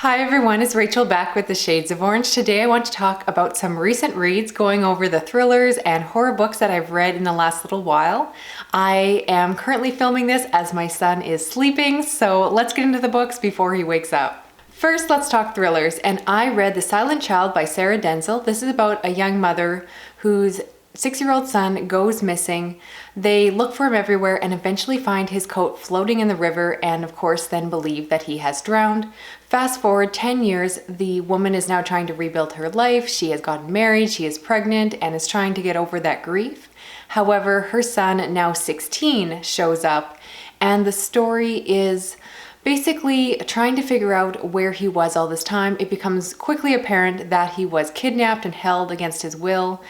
Hi everyone, it's Rachel back with the Shades of Orange. Today I want to talk about some recent reads, going over the thrillers and horror books that I've read in the last little while. I am currently filming this as my son is sleeping, so let's get into the books before he wakes up. First, let's talk thrillers, and I read The Silent Child by Sarah Denzil. This is about a young mother whose 6-year-old son goes missing. They look for him everywhere and eventually find his coat floating in the river and of course then believe that he has drowned. Fast forward 10 years, the woman is now trying to rebuild her life. She has gotten married, she is pregnant, and is trying to get over that grief. However, her son, now 16, shows up, and the story is basically trying to figure out where he was all this time. It becomes quickly apparent that he was kidnapped and held against his will.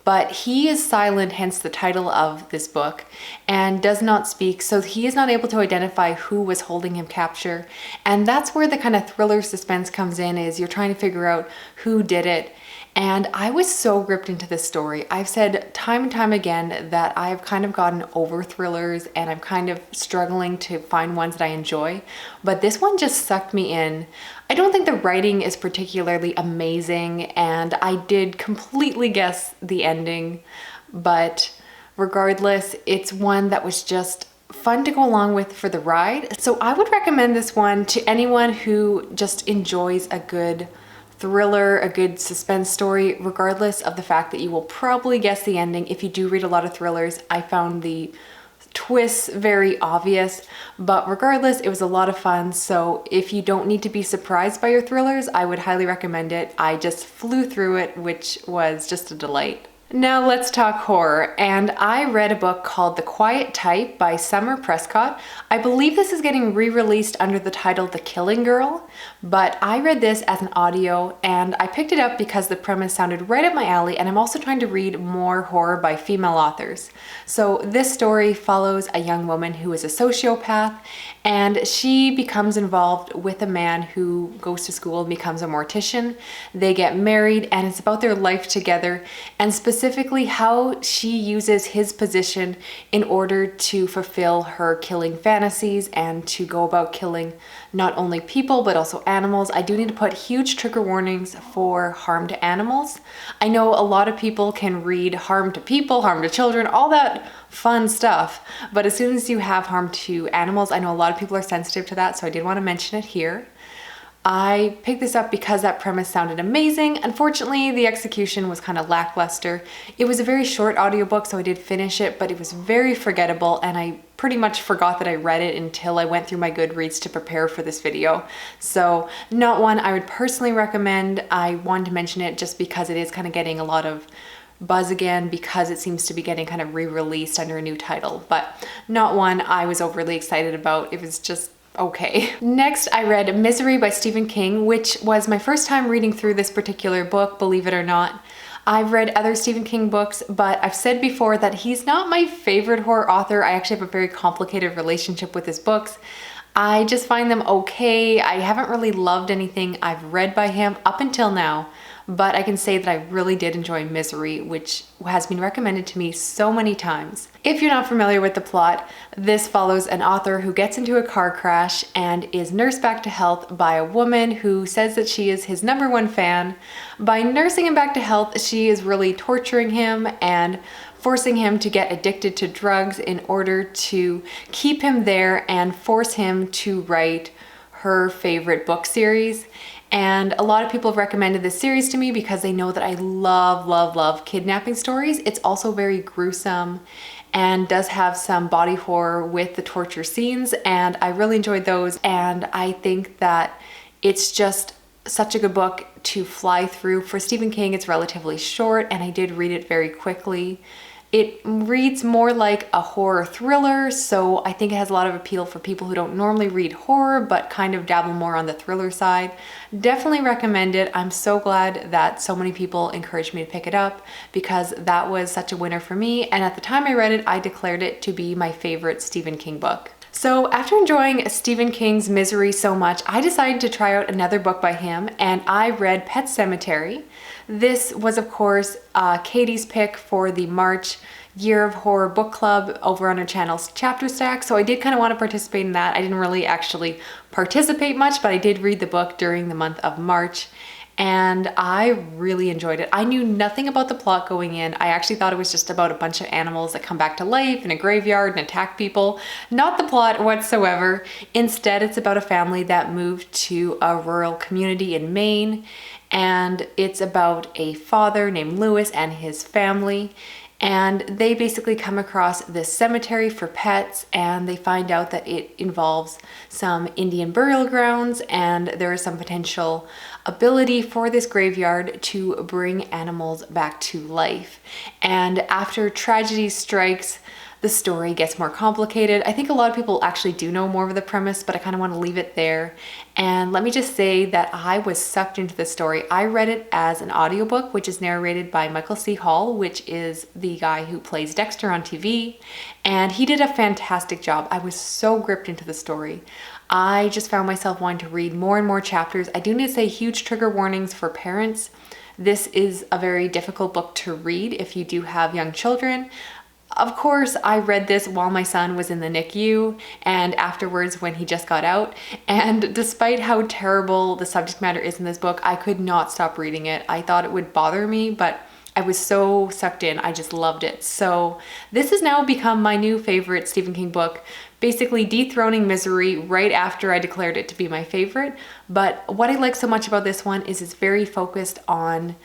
But he is silent, hence the title of this book, and does not speak, so he is not able to identify who was holding him capture. And that's where the kind of thriller suspense comes in, is you're trying to figure out who did it. And I was so gripped into this story. I've said time and time again that I've kind of gotten over thrillers and I'm kind of struggling to find ones that I enjoy, but this one just sucked me in. I don't think the writing is particularly amazing, and I did completely guess the ending, but regardless, it's one that was just fun to go along with for the ride. So I would recommend this one to anyone who just enjoys a good thriller, a good suspense story, regardless of the fact that you will probably guess the ending. If you do read a lot of thrillers, I found the twists very obvious, but regardless, it was a lot of fun. So if you don't need to be surprised by your thrillers, I would highly recommend it. I just flew through it, which was just a delight. Now let's talk horror, and I read a book called The Quiet Type by Prescott. I believe this is getting re-released under the title The Killing Girl, but I read this as an audio and I picked it up because the premise sounded right up my alley, and I'm also trying to read more horror by female authors. So this story follows a young woman who is a sociopath, and she becomes involved with a man who goes to school and becomes a mortician. They get married, and it's about their life together, and specifically how she uses his position in order to fulfill her killing fantasies and to go about killing not only people but also animals. I do need to put huge trigger warnings for harm to animals. I know a lot of people can read harm to people, harm to children, all that fun stuff, but as soon as you have harm to animals, I know a lot of people are sensitive to that, so I did want to mention it here. I picked this up because that premise sounded amazing. Unfortunately, the execution was kind of lackluster. It was a very short audiobook, so I did finish it, but it was very forgettable, and I pretty much forgot that I read it until I went through my Goodreads to prepare for this video. So not one I would personally recommend. I wanted to mention it just because it is kind of getting a lot of buzz again, because it seems to be getting kind of re-released under a new title, but not one I was overly excited about. It was just okay. Next, I read Misery by Stephen King, which was my first time reading through this particular book, believe it or not. I've read other Stephen King books, but I've said before that he's not my favorite horror author. I actually have a very complicated relationship with his books. I just find them okay. I haven't really loved anything I've read by him up until now, but I can say that I really did enjoy Misery, which has been recommended to me so many times. If you're not familiar with the plot, this follows an author who gets into a car crash and is nursed back to health by a woman who says that she is his #1 fan. By nursing him back to health, she is really torturing him and forcing him to get addicted to drugs in order to keep him there and force him to write her favorite book series. And a lot of people have recommended this series to me because they know that I love kidnapping stories. It's also very gruesome and does have some body horror with the torture scenes, and I really enjoyed those, and I think that it's just such a good book to fly through. For Stephen King, it's relatively short, and I did read it very quickly. It reads more like a horror thriller, so I think it has a lot of appeal for people who don't normally read horror but kind of dabble more on the thriller side. Definitely recommend it. I'm so glad that so many people encouraged me to pick it up because that was such a winner for me, and at the time I read it, I declared it to be my favorite Stephen King book. So after enjoying Stephen King's Misery so much, I decided to try out another book by him, and I read Sematary. This was, of course, Katie's pick for the March Year of Horror book club over on our channel's Chapter Stack. So I did kind of want to participate in that. I didn't really actually participate much, but I did read the book during the month of March. And I really enjoyed it. I knew nothing about the plot going in. I actually thought it was just about a bunch of animals that come back to life in a graveyard and attack people. Not the plot whatsoever. Instead, it's about a family that moved to a rural community in Maine, and it's about a father named Lewis and his family. And they basically come across this cemetery for pets, and they find out that it involves some Indian burial grounds, and there is some potential ability for this graveyard to bring animals back to life. And after tragedy strikes, the story gets more complicated. I think a lot of people actually do know more of the premise, but I kind of want to leave it there. And let me just say that I was sucked into the story. I read it as an audiobook, which is narrated by Michael C. Hall, which is the guy who plays Dexter on TV. And he did a fantastic job. I was so gripped into the story. I just found myself wanting to read more and more chapters. I do need to say huge trigger warnings for parents. This is a very difficult book to read if you do have young children. Of course, I read this while my son was in the NICU and afterwards when he just got out. And despite how terrible the subject matter is in this book, I could not stop reading it. I thought it would bother me, but I was so sucked in. I just loved it. So this has now become my new favorite Stephen King book, basically dethroning Misery right after I declared it to be my favorite. But what I like so much about this one is it's very focused on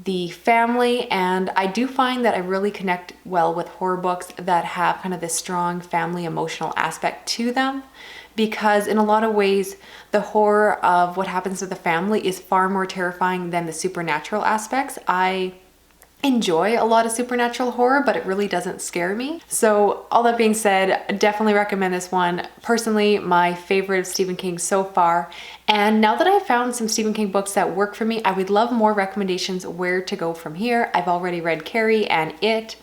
the family, and I do find that I really connect well with horror books that have kind of this strong family emotional aspect to them, because in a lot of ways the horror of what happens to the family is far more terrifying than the supernatural aspects. I enjoy a lot of supernatural horror, but it really doesn't scare me. So all that being said, I definitely recommend this one. Personally, my favorite of Stephen King so far. And now that I've found some Stephen King books that work for me, I would love more recommendations where to go from here. I've already read Carrie and It,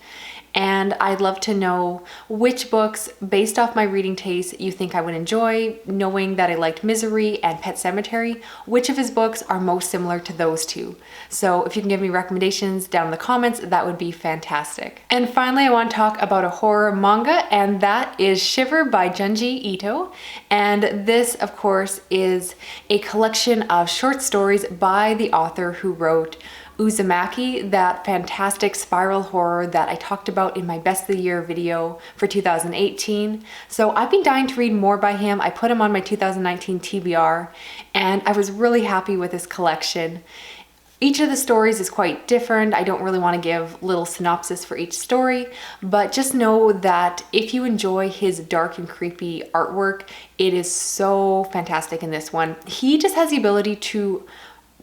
and I'd love to know which books, based off my reading taste, you think I would enjoy, knowing that I liked Misery and Pet Sematary. Which of his books are most similar to those two? So if you can give me recommendations down in the comments, that would be fantastic. And finally, I want to talk about a horror manga, and that is Shiver by Junji Ito. And this, of course, is a collection of short stories by the author who wrote Uzumaki, that fantastic spiral horror that I talked about in my Best of the Year video for 2018. So I've been dying to read more by him. I put him on my 2019 TBR, and I was really happy with this collection. Each of the stories is quite different. I don't really want to give little synopsis for each story, but just know that if you enjoy his dark and creepy artwork, it is so fantastic in this one. He just has the ability to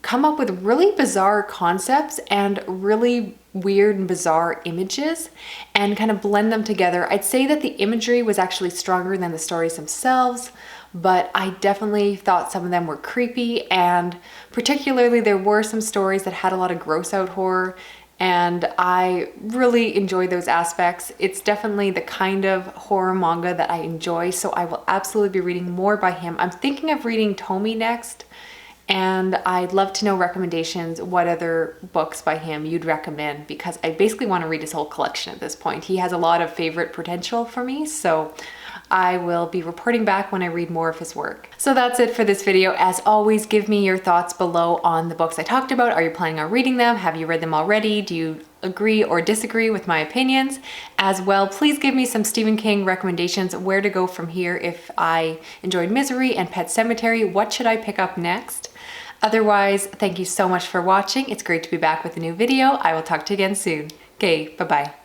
come up with really bizarre concepts and really weird and bizarre images and kind of blend them together. I'd say that the imagery was actually stronger than the stories themselves, but I definitely thought some of them were creepy, and particularly there were some stories that had a lot of gross out horror, and I really enjoyed those aspects. It's definitely the kind of horror manga that I enjoy, so I will absolutely be reading more by him. I'm thinking of reading Tomi next, and I'd love to know recommendations, what other books by him you'd recommend, because I basically want to read his whole collection at this point. He has a lot of favorite potential for me, so I will be reporting back when I read more of his work. So that's it for this video. As always, give me your thoughts below on the books I talked about. Are you planning on reading them? Have you read them already? Do you agree or disagree with my opinions? As well, please give me some Stephen King recommendations, where to go from here. If I enjoyed Misery and Pet Sematary, what should I pick up next? Otherwise, thank you so much for watching. It's great to be back with a new video. I will talk to you again soon. Okay, bye-bye.